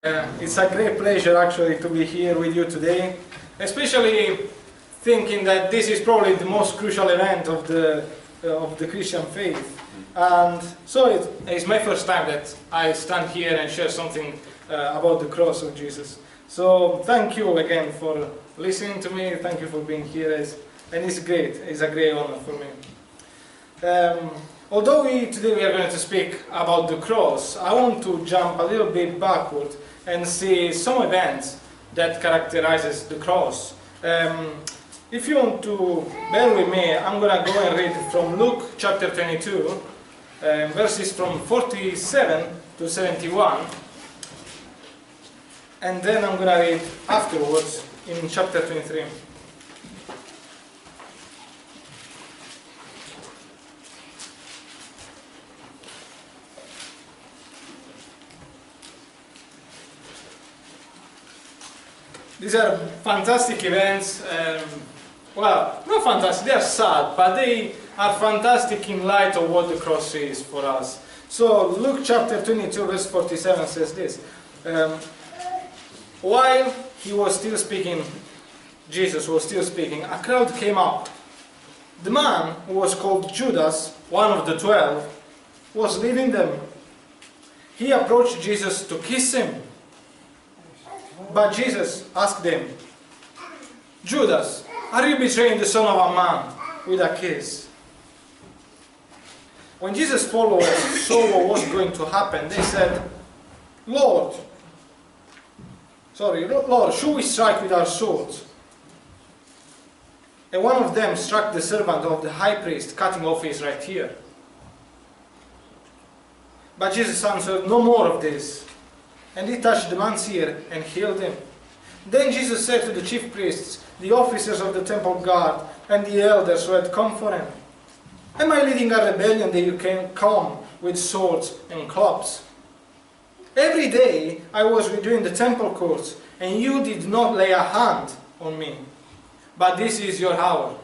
It's a great pleasure actually to be here with you today, especially thinking that this is probably the most crucial event of the Christian faith. And so it's my first time that I stand here and share something about the cross of Jesus. So thank you again for listening to me, thank you for being here, and it's great, it's a great honor for me. Although today we are going to speak about the cross, I want to jump a little bit backward and see some events that characterizes the cross. If you want to bear with me, I'm going to go and read from Luke chapter 22, verses from 47 to 71, and then I'm going to read afterwards in chapter 23. These are fantastic events. Well, not fantastic, they are sad, but they are fantastic in light of what the cross is for us. So Luke chapter 22 verse 47 says this. While he was still speaking, Jesus was still speaking, a crowd came up. The man who was called Judas, one of the 12, was leading them. He approached Jesus to kiss him. But Jesus asked him, Judas, are you betraying the Son of a Man with a kiss? When Jesus' followers saw what was going to happen, they said, Lord, should we strike with our swords? And one of them struck the servant of the high priest, cutting off his right ear. But Jesus answered, no more of this. And he touched the man's ear and healed him. Then Jesus said to the chief priests, the officers of the temple guard, and the elders who had come for him, am I leading a rebellion that you can come with swords and clubs? Every day I was with you in the temple courts, and you did not lay a hand on me. But this is your hour,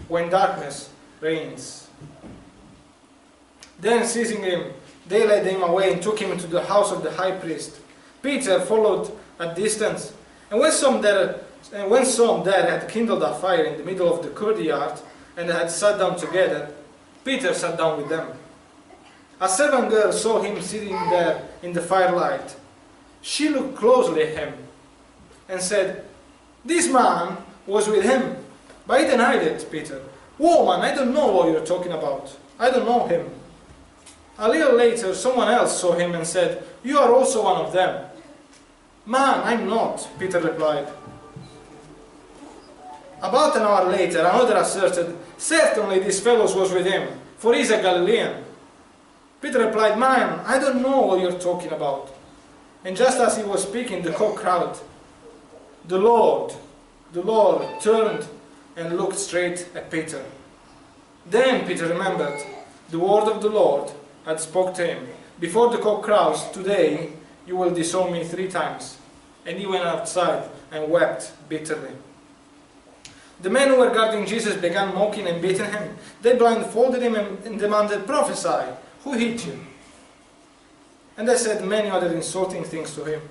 when darkness reigns. Then seizing him, they led him away and took him to the house of the high priest. Peter followed at distance, and when some there had kindled a fire in the middle of the courtyard and had sat down together, Peter sat down with them. A servant girl saw him sitting there in the firelight. She looked closely at him and said, this man was with him. But he denied it, Peter. Woman, I don't know what you're talking about. I don't know him. A little later, someone else saw him and said, you are also one of them. Man, I'm not, Peter replied. About an hour later, another asserted, certainly this fellow was with him, for he is a Galilean. Peter replied, man, I don't know what you're talking about. And just as he was speaking, the cock crowed. The Lord turned and looked straight at Peter. Then Peter remembered the word of the Lord had spoke to him. Before the cock crows, today you will disown me 3 times. And he went outside and wept bitterly. The men who were guarding Jesus began mocking and beating him. They blindfolded him and demanded, prophesy, who hit you? And they said many other insulting things to him.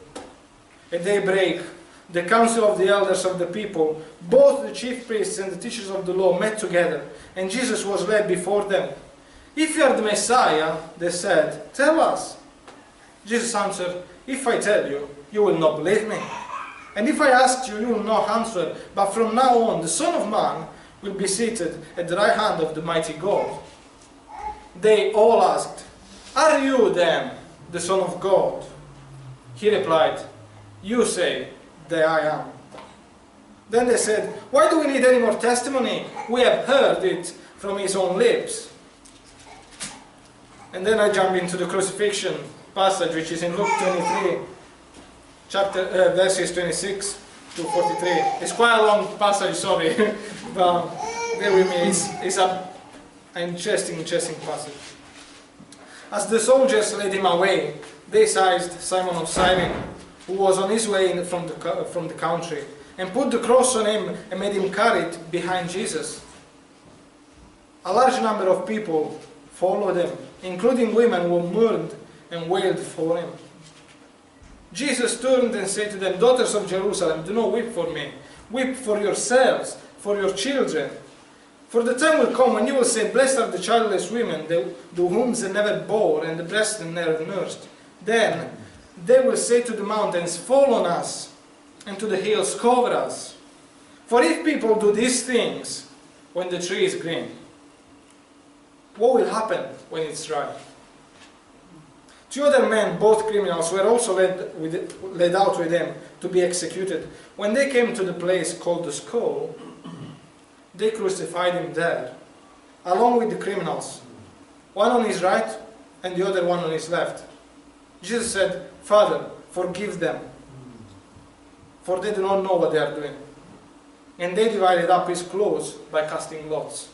At daybreak, the council of the elders of the people, both the chief priests and the teachers of the law, met together, and Jesus was led before them. If you are the Messiah, they said, tell us. Jesus answered, if I tell you, you will not believe me. And if I asked you, you will not answer. But from now on, the Son of Man will be seated at the right hand of the mighty God. They all asked, are you then the Son of God? He replied, you say that I am. Then they said, why do we need any more testimony? We have heard it from his own lips. And then I jump into the crucifixion passage, which is in Luke 23, verses 26 to 43. It's quite a long passage, sorry, but bear with me, it's an interesting passage. As the soldiers led him away, they seized Simon of Cyrene, who was on his way from the country, and put the cross on him and made him carry it behind Jesus. A large number of people followed him, including women who mourned and wailed for him. Jesus turned and said to them, "Daughters of Jerusalem, do not weep for me. Weep for yourselves, for your children. For the time will come when you will say, Blessed are the childless women, the wombs that never bore, and the breasts that never nursed. Then they will say to the mountains, Fall on us, and to the hills, cover us. For if people do these things when the tree is green, what will happen when it's dry?" Two other men, both criminals, were also led out with them to be executed. When they came to the place called the Skull, they crucified him there, along with the criminals, one on his right and the other one on his left. Jesus said, "Father, forgive them, for they do not know what they are doing." And they divided up his clothes by casting lots.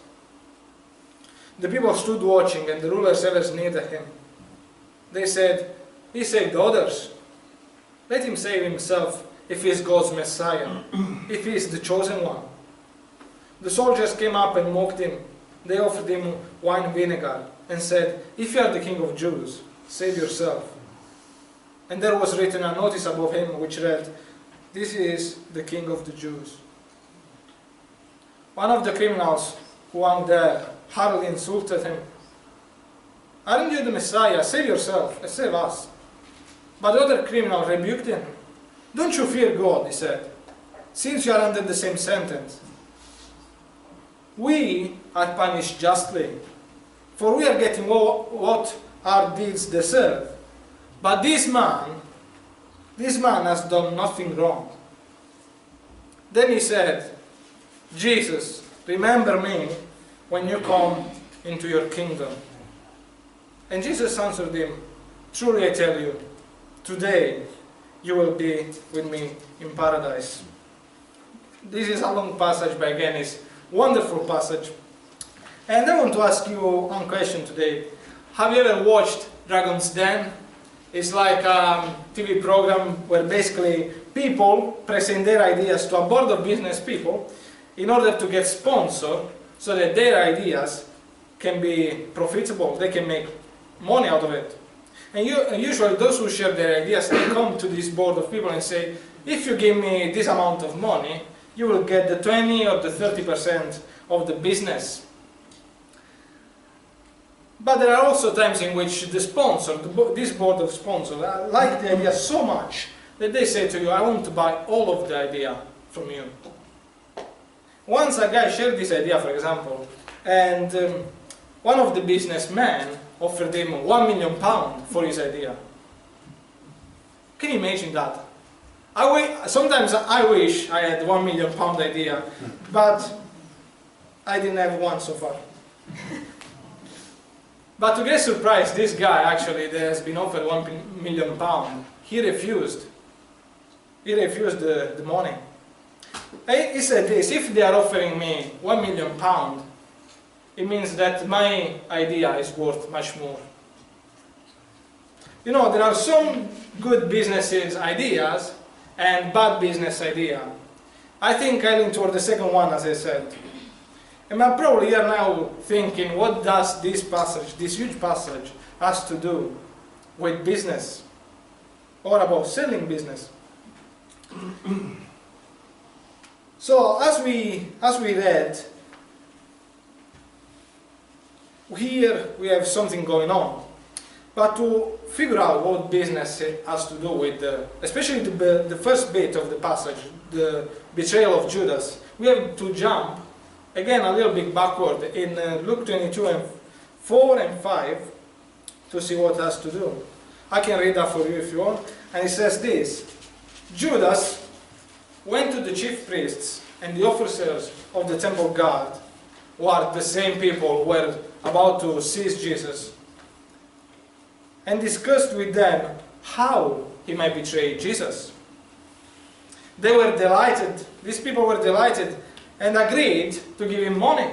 The people stood watching, and the rulers elders near him. They said, "He saved others. Let him save himself if he is God's Messiah, if he is the chosen one." The soldiers came up and mocked him. They offered him wine vinegar and said, "If you are the king of Jews, save yourself." And there was written a notice above him which read, "This is the king of the Jews." One of the criminals who hung there hardly insulted him. "Aren't you the Messiah? Save yourself and save us." But the other criminal rebuked him. "Don't you fear God," he said, "since you are under the same sentence. We are punished justly, for we are getting what our deeds deserve. But this man has done nothing wrong." Then he said, "Jesus, remember me when you come into your kingdom." And Jesus answered him, "Truly I tell you, today you will be with me in paradise." This is a long passage, but again it's a wonderful passage. And I want to ask you one question today. Have you ever watched Dragon's Den? It's like a TV program where basically people present their ideas to a board of business people in order to get sponsored so that their ideas can be profitable, they can make money out of it. And usually those who share their ideas, they come to this board of people and say, "If you give me this amount of money, you will get the 20 or the 30% of the business." But there are also times in which the sponsor, this board of sponsors, like the idea so much that they say to you, "I want to buy all of the idea from you." Once a guy shared this idea, for example, and one of the businessmen offered him £1 million for his idea. Can you imagine that? Sometimes I wish I had £1 million idea, but I didn't have one so far. But to get surprised, this guy actually that has been offered £1 million, he refused. He refused the money. He said this: "If they are offering me £1 million, it means that my idea is worth much more." You know, there are some good businesses ideas and bad business idea. I think I lean toward the second one, as I said. And I'm probably here now thinking, what does this passage, this huge passage, has to do with business? Or about selling business? So, as we read, here we have something going on. But to figure out what business has to do with, especially the first bit of the passage, the betrayal of Judas, we have to jump again a little bit backward in Luke 22 and 4 and 5 to see what has to do. I can read that for you if you want. And it says this: "Judas went to the chief priests and the officers of the temple guard, who are the same people who were about to seize Jesus, and discussed with them how he might betray Jesus. They were delighted, these people were delighted, and agreed to give him money.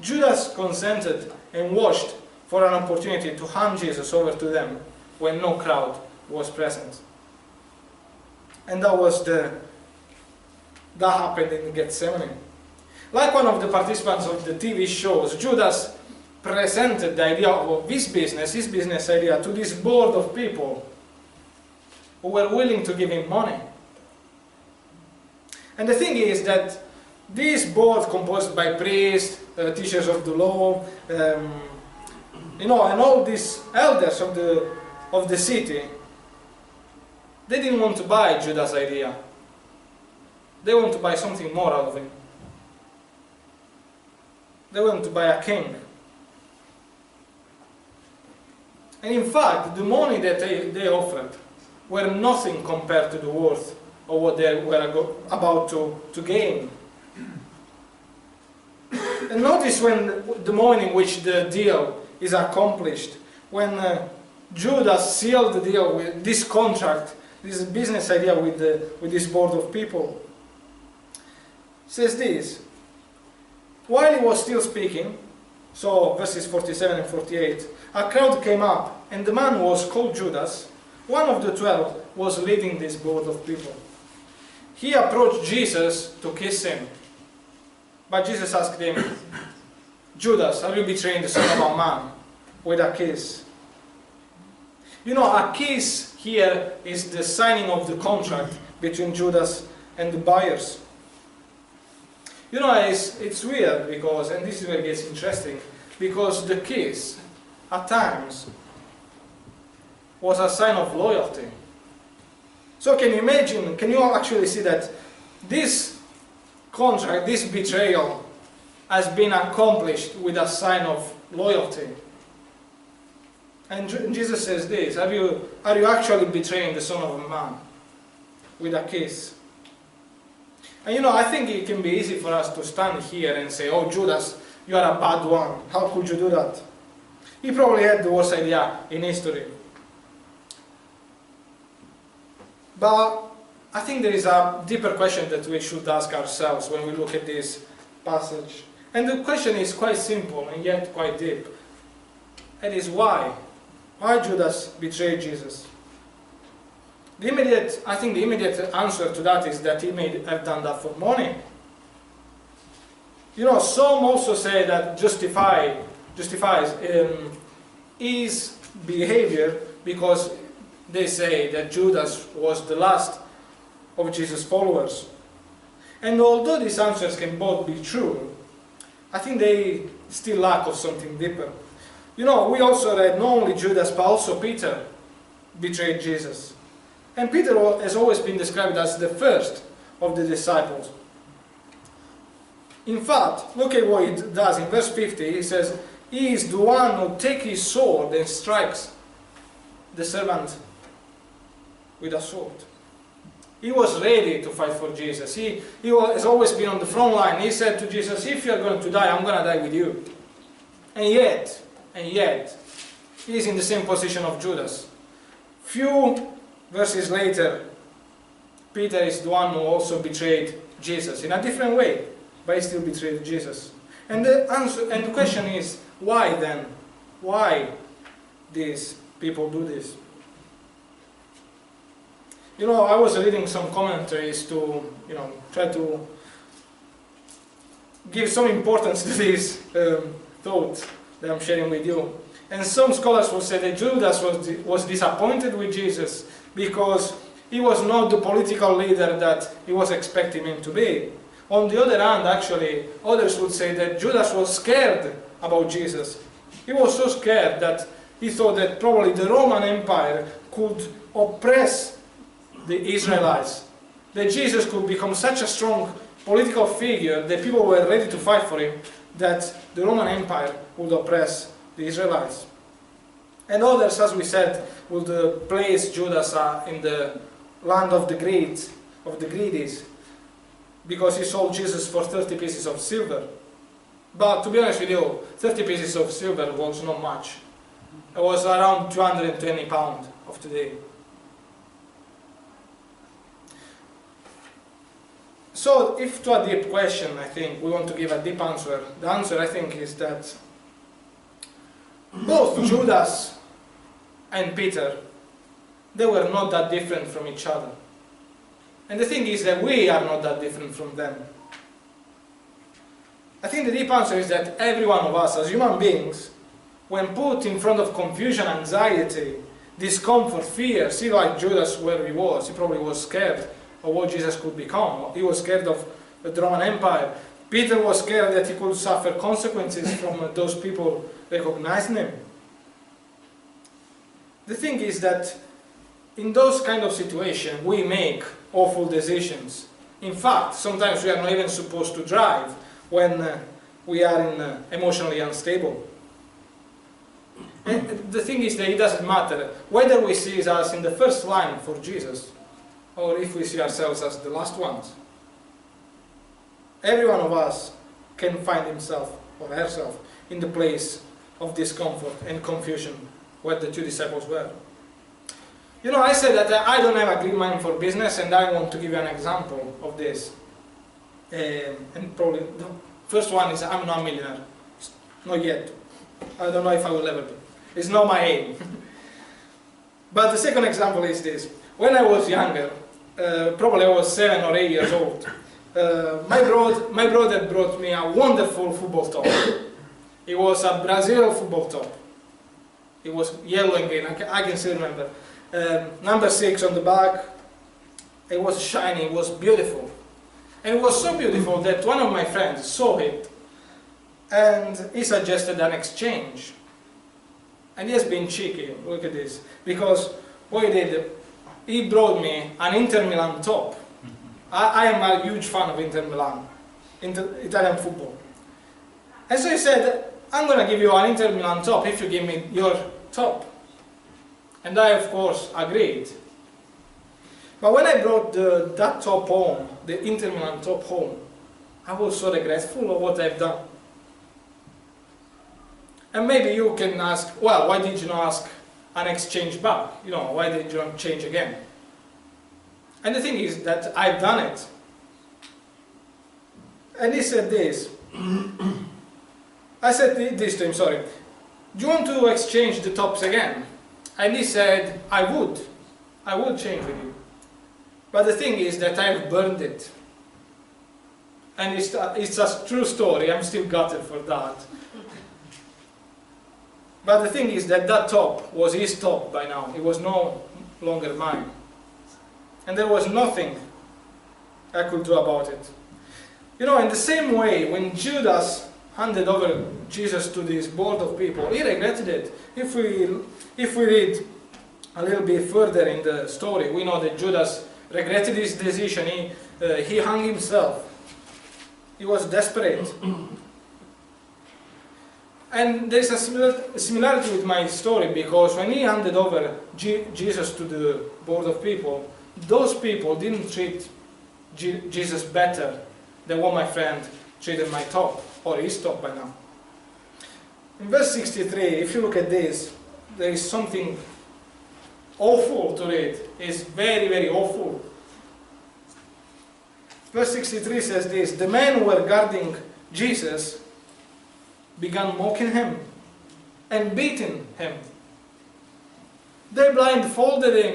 Judas consented and watched for an opportunity to hand Jesus over to them when no crowd was present." And that happened in Gethsemane. Like one of the participants of the TV shows, Judas presented the idea of his business idea, to this board of people who were willing to give him money. And the thing is that this board, composed by priests, teachers of the law, and all these elders of the city, they didn't want to buy Judas' idea. They want to buy something more out of him. They want to buy a king. And in fact, the money that they offered were nothing compared to the worth of what they were about to gain. And notice when the moment in which the deal is accomplished, when Judas sealed the deal with this contract, this business idea with this board of people, says this: while he was still speaking, so verses 47 and 48, a crowd came up, and the man who was called Judas, one of the 12, was leading this board of people. He approached Jesus to kiss him, but Jesus asked him, Judas, are you betraying the Son of a Man with a kiss? A kiss here is the signing of the contract between Judas and the buyers. It's weird because, and this is where it gets interesting, because the kiss, at times, was a sign of loyalty. So can you actually see that this contract, this betrayal, has been accomplished with a sign of loyalty? And Jesus says this: are you actually betraying the Son of a Man with a kiss? And I think it can be easy for us to stand here and say, oh Judas, you are a bad one, how could you do that? He probably had the worst idea in history. But I think there is a deeper question that we should ask ourselves when we look at this passage. And the question is quite simple and yet quite deep. It is why? Why Judas betrayed Jesus? I think the immediate answer to that is that he may have done that for money. Some also say that justifies his behavior because they say that Judas was the last of Jesus' followers. And although these answers can both be true, I think they still lack of something deeper. We also read not only Judas but also Peter betrayed Jesus. And Peter has always been described as the first of the disciples. In fact, look at what he does. In verse 50, he says, he is the one who takes his sword and strikes the servant with a sword. He was ready to fight for Jesus. He has always been on the front line. He said to Jesus, if you are going to die, I'm going to die with you. And yet, he is in the same position of Judas. Few verses later, Peter is the one who also betrayed Jesus in a different way, but he still betrayed Jesus. And the question is, why then? Why these people do this? I was reading some commentaries to, try to give some importance to this thought that I'm sharing with you. And some scholars will say that Judas was disappointed with Jesus because he was not the political leader that he was expecting him to be. On the other hand, actually, others would say that Judas was scared about Jesus. He was so scared that he thought that probably the Roman Empire could oppress the Israelites, that Jesus could become such a strong political figure that people were ready to fight for him, that the Roman Empire would oppress the Israelites. And others, as we said, would place Judas in the land of the greedies, because he sold Jesus for 30 pieces of silver. But to be honest with you, 30 pieces of silver was not much. It was around 220 pounds of today. So, if to a deep question, I think, we want to give a deep answer, the answer, I think, is that both Judas and Peter, they were not that different from each other. And the thing is that we are not that different from them. I think the deep answer is that every one of us, as human beings, when put in front of confusion, anxiety, discomfort, fear. See, like Judas, where he was. He probably was scared of what Jesus could become. He was scared of the Roman Empire. Peter was scared that he could suffer consequences from those people recognizing him. The thing is that in those kind of situations, we make awful decisions. In fact, sometimes we are not even supposed to drive when we are emotionally unstable. And the thing is that it doesn't matter whether we see us in the first line for Jesus or if we see ourselves as the last ones. Every one of us can find himself or herself in the place of discomfort and confusion where the two disciples were. You know, I said that I don't have a clear mind for business, and I want to give you an example of this. And probably the first one is I'm not a millionaire. Not yet. I don't know if I will ever be. It's not my aim. But the second example is this. When I was younger, probably I was 7 or 8 years old, my brother brought me a wonderful football top. It was a Brazil football top. It was yellow and green, I can still remember. Number 6 on the back. It was shiny, it was beautiful. And it was so beautiful that one of my friends saw it and he suggested an exchange. And he has been cheeky, look at this. Because what he did, he brought me an Inter Milan top. I am a huge fan of Inter Milan, Italian football. And so he said, I'm going to give you an Inter Milan top if you give me your top. And I, of course, agreed. But when I brought that top home, the Inter Milan top home, I was so regretful of what I've done. And maybe you can ask, well, why did you not ask an exchange back? You know, why did you not change again? And the thing is that I've done it. And he said this. I said this to him, sorry. Do you want to exchange the tops again? And he said, I would change with you. But the thing is that I've burned it. And it's a true story, I'm still gutted for that. But the thing is that that top was his top by now. It was no longer mine. And there was nothing I could do about it. You know, in the same way, when Judas handed over Jesus to this board of people, he regretted it. If we read a little bit further in the story, we know that Judas regretted his decision. He hung himself. He was desperate. And there's a similarity with my story, because when he handed over Jesus to the board of people, those people didn't treat Jesus better than what my friend treated my top, or his top by now. In verse 63, if you look at this, there is something awful to read. It's very, very awful. Verse 63 says this: the men who were guarding Jesus began mocking him and beating him. They blindfolded him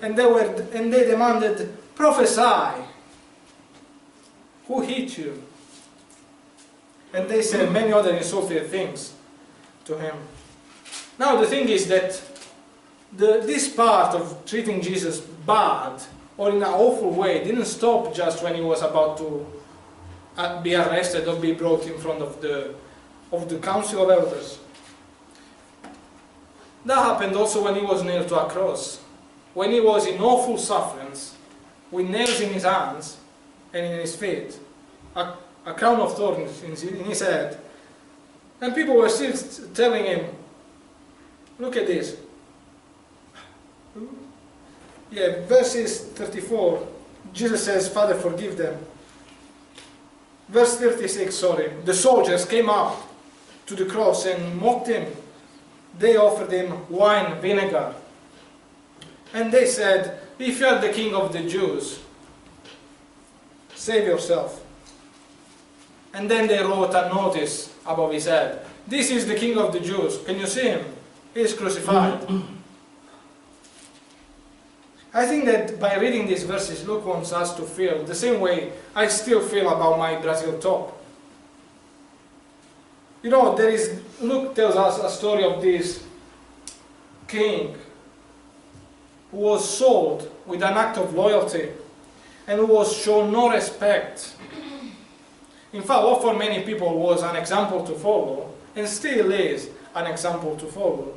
and they demanded, prophesy. Who hit you? And they said many other insulting things to him. Now the thing is that this part of treating Jesus bad or in an awful way didn't stop just when he was about to be arrested or be brought in front of the council of elders. That happened also when he was nailed to a cross. When he was in awful sufferings, with nails in his hands and in his feet, a crown of thorns in his head. And people were still telling him, look at this. Yeah, verses 34, Jesus says, Father, forgive them. Verse 36, sorry. The soldiers came up to the cross and mocked him. They offered him wine vinegar. And they said, if you are the king of the Jews, save yourself. And then they wrote a notice above his head. This is the king of the Jews. Can you see him? He is crucified. I think that by reading these verses, Luke wants us to feel the same way I still feel about my Brazil top. You know, Luke tells us a story of this king who was sold with an act of loyalty, and who was shown no respect. In fact, what for many people was an example to follow, and still is an example to follow,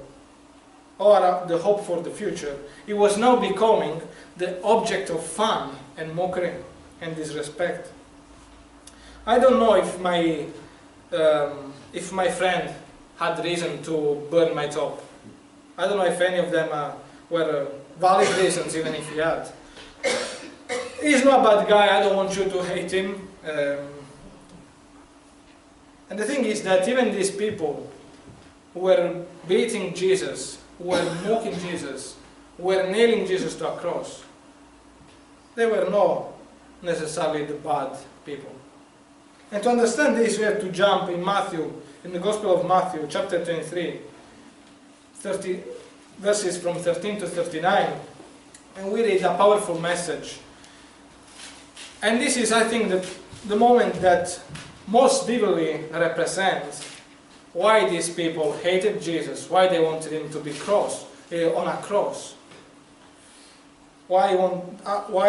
or the hope for the future, it was now becoming the object of fun and mockery and disrespect. I don't know if my friend had reason to burn my top. I don't know if any of them were valid reasons, even if he had. He's not a bad guy, I don't want you to hate him. And the thing is that even these people who were beating Jesus, who were mocking Jesus, who were nailing Jesus to a cross, they were not necessarily the bad people. And to understand this, we have to jump in Matthew, in the Gospel of Matthew, chapter 23, verses from 13 to 39, and we read a powerful message. And this is, I think, the moment that most vividly represents why these people hated Jesus, why they wanted him to be on a cross, why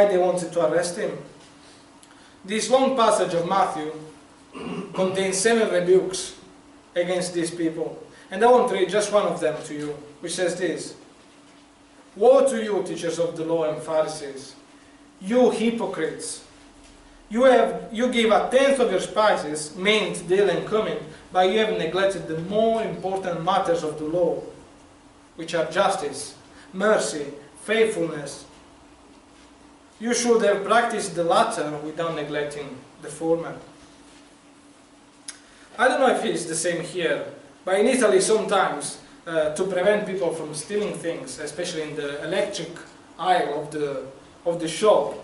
they wanted to arrest him. This long passage of Matthew contains 7 rebukes against these people. And I want to read just one of them to you, which says this: "Woe to you, teachers of the law and Pharisees, you hypocrites! You give a tenth of your spices, mint, dill, and cumin, but you have neglected the more important matters of the law, which are justice, mercy, faithfulness. You should have practiced the latter without neglecting the former." I don't know if it's the same here, but in Italy sometimes, to prevent people from stealing things, especially in the electric aisle of the shop,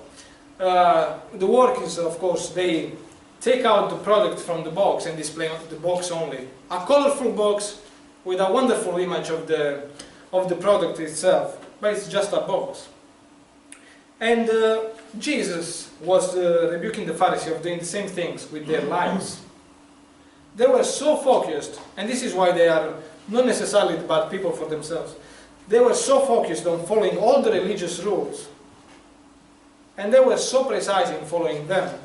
the work is, of course, they take out the product from the box and display the box only. A colorful box with a wonderful image of the product itself, but it's just a box. And Jesus was rebuking the Pharisees of doing the same things with their lives. They were so focused, and this is why they are not necessarily the bad people for themselves. They were so focused on following all the religious rules, and they were so precise in following them,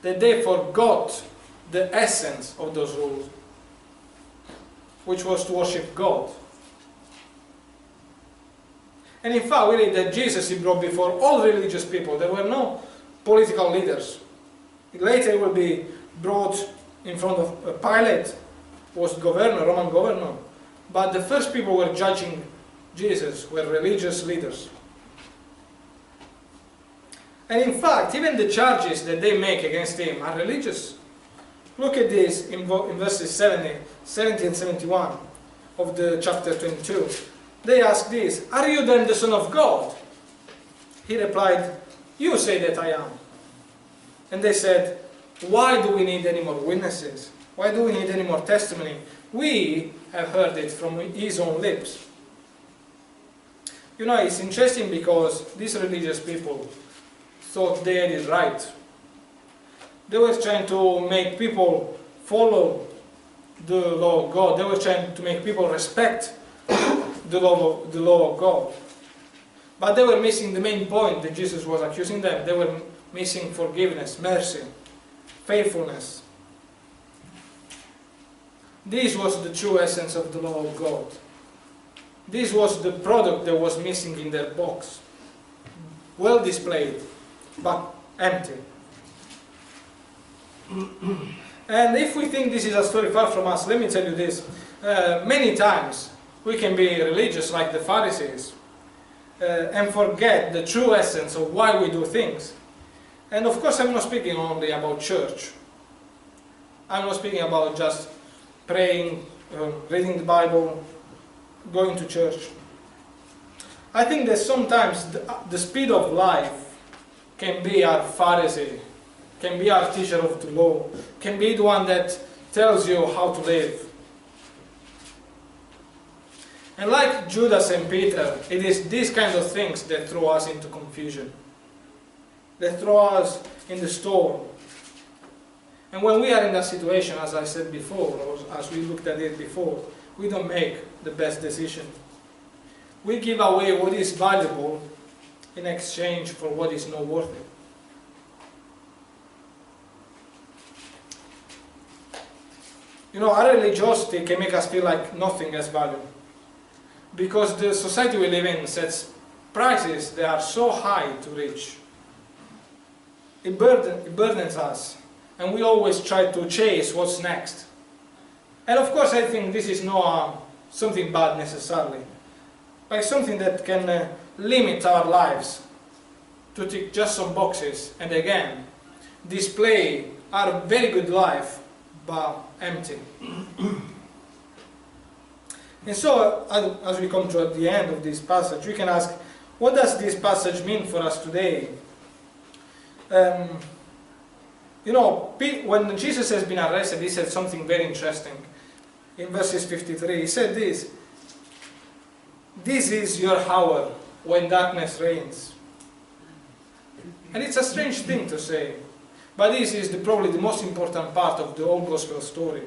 that they forgot the essence of those rules, which was to worship God. And in fact, we read that Jesus, he brought before all religious people. There were no political leaders. Later he will be brought in front of Pilate, who was governor, Roman governor. But the first people who were judging Jesus were religious leaders. And in fact, even the charges that they make against him are religious. Look at this in verses 70 and 71 of the chapter 22. They ask this: "Are you then the Son of God?" He replied, "You say that I am." And they said, "Why do we need any more witnesses? Why do we need any more testimony? We have heard it from his own lips." You know, it's interesting because these religious people thought they had it right. They were trying to make people follow the law of God. They were trying to make people respect the law of God. But they were missing the main point that Jesus was accusing them. They were missing forgiveness, mercy, faithfulness. This was the true essence of the law of God. This was the product that was missing in their box. Well displayed, but empty. And if we think this is a story far from us, let me tell you this. Many times we can be religious like the Pharisees and forget the true essence of why we do things. And of course, I'm not speaking only about church. I'm not speaking about just praying, reading the Bible, going to church. I think that sometimes the speed of life can be our Pharisee, can be our teacher of the law, can be the one that tells you how to live. And like Judas and Peter, it is these kinds of things that throw us into confusion, that throw us in the storm. And when we are in that situation, as I said before, or as we looked at it before, we don't make the best decision. we give away what is valuable in exchange for what is not worthy. You know, our religiosity can make us feel like nothing has value. Because the society we live in sets prices that are so high to reach. It burdens us, and we always try to chase what's next. And of course I think this is not something bad necessarily, but it's something that can limit our lives to tick just some boxes and again display our very good life but empty. And so as we come to the end of this passage, we can ask, what does this passage mean for us today? You know, when Jesus has been arrested, he said something very interesting. In verses 53, he said this: "This is your hour when darkness reigns." And it's a strange thing to say, but this is probably the most important part of the whole gospel story.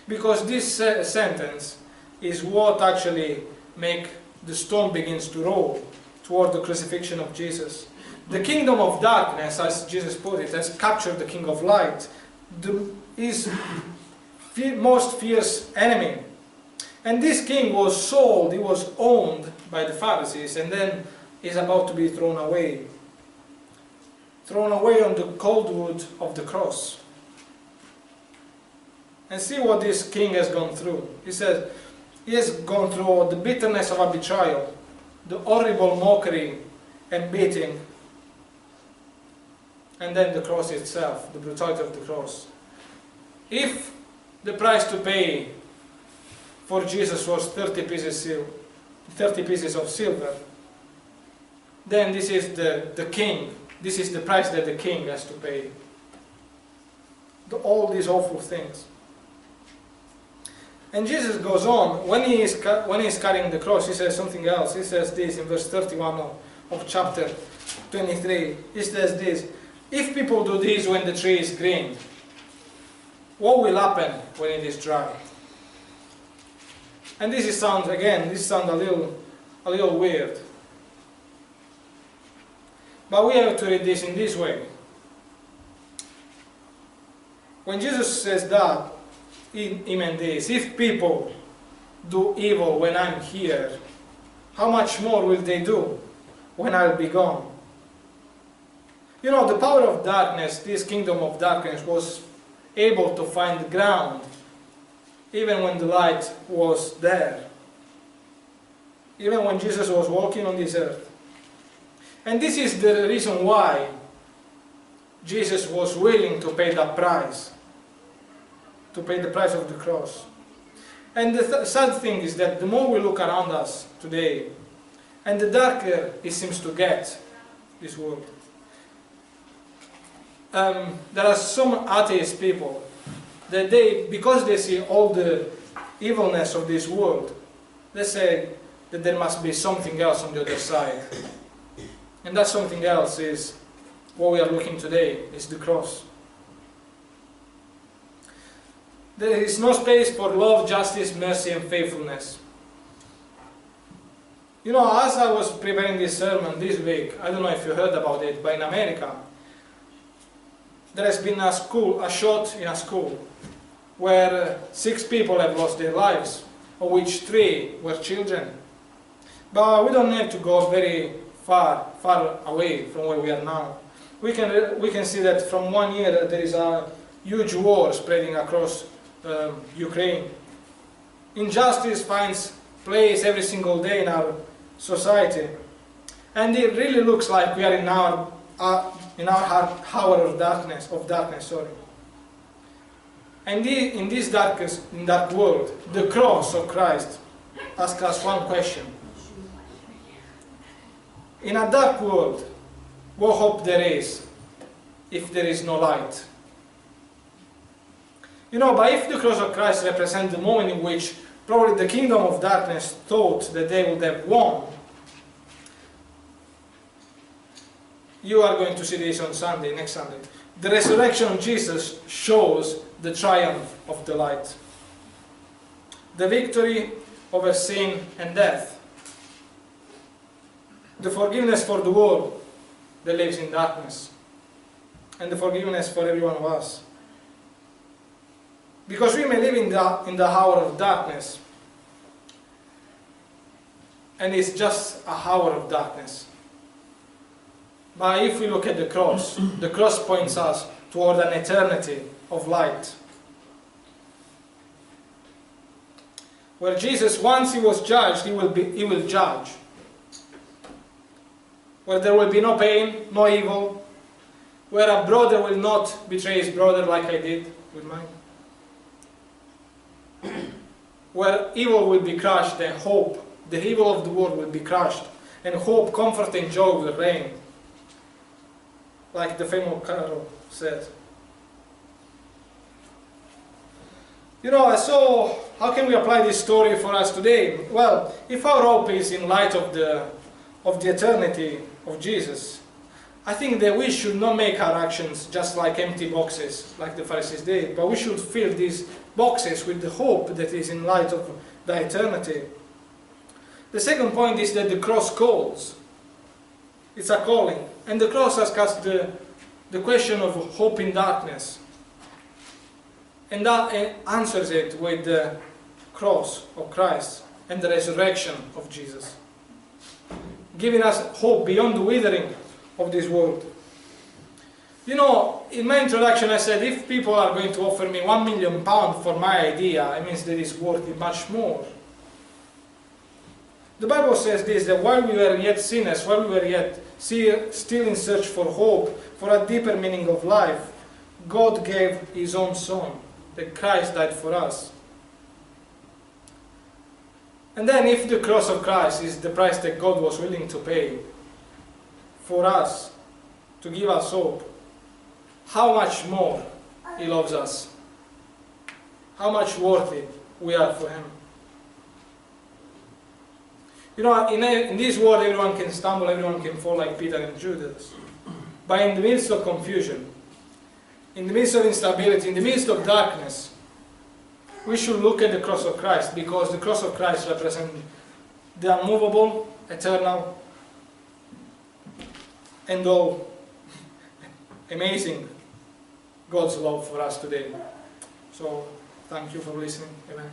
Because this sentence is what actually makes the stone begins to roll toward the crucifixion of Jesus. The kingdom of darkness, as Jesus put it, has captured the king of light, his most fierce enemy. And this king was sold, he was owned by the Pharisees, and then is about to be thrown away. Thrown away on the cold wood of the cross. And see what this king has gone through. He says, he has gone through the bitterness of a betrayal, the horrible mockery and beating, and then the cross itself, the brutality of the cross. If the price to pay for Jesus was 30 pieces of silver, then this is the king, this is the price that the king has to pay. All these awful things. And Jesus goes on, when he is carrying the cross, he says something else. He says this in verse 31 of chapter 23. He says this: "If people do this when the tree is green, what will happen when it is dry?" And this sounds a little weird. But we have to read this in this way. When Jesus says that, he meant this: if people do evil when I'm here, how much more will they do when I'll be gone? You know, the power of darkness, this kingdom of darkness, was able to find ground even when the light was there. Even when Jesus was walking on this earth. And this is the reason why Jesus was willing to pay that price. To pay the price of the cross. And the sad thing is that the more we look around us today, and the darker it seems to get, this world. There are some atheist people that because they see all the evilness of this world, they say that there must be something else on the other side. And that something else is what we are looking today, is the cross. There is no space for love, justice, mercy, and faithfulness. You know, as I was preparing this sermon this week, I don't know if you heard about it, but in America, there has been a shot in a school, where 6 people have lost their lives, of which 3 were children. But we don't have to go very far away from where we are now. We can see that from 1 year there is a huge war spreading across Ukraine. Injustice finds place every single day in our society, and it really looks like we are in our hour of darkness. And in this dark world, the cross of Christ asks us one question: in a dark world, what hope there is if there is no light? You know, but if the cross of Christ represents the moment in which probably the kingdom of darkness thought that they would have won, you are going to see this on Sunday, next Sunday. The resurrection of Jesus shows the triumph of the light. The victory over sin and death. the forgiveness for the world that lives in darkness, and the forgiveness for every one of us. Because we may live in the hour of darkness, and it's just a hour of darkness. But if we look at the cross points us toward an eternity of light. Where Jesus, once he was judged, he will judge. Where there will be no pain, no evil. Where a brother will not betray his brother like I did with mine. Where evil will be crushed and hope, the evil of the world will be crushed, and hope, comfort and joy will reign. Like the famous carol says. So how can we apply this story for us today? Well, if our hope is in light of the eternity of Jesus, I think that we should not make our actions just like empty boxes, like the Pharisees did, but we should fill these boxes with the hope that is in light of the eternity. The second point is that the cross calls. It's a calling. And the cross asks us the question of hope in darkness. And that answers it with the cross of Christ and the resurrection of Jesus, giving us hope beyond the withering of this world. In my introduction I said, if people are going to offer me £1 million for my idea, it means that it's worth it much more. The Bible says this, that while we were yet sinners, while we were yet still in search for hope, for a deeper meaning of life, God gave His own Son, that Christ died for us. And then if the cross of Christ is the price that God was willing to pay for us, to give us hope, how much more He loves us? How much worthy we are for Him? In this world everyone can stumble, everyone can fall like Peter and Judas. But in the midst of confusion, in the midst of instability, in the midst of darkness, we should look at the cross of Christ, because the cross of Christ represents the unmovable, eternal, and all amazing God's love for us today. So, thank you for listening. Amen.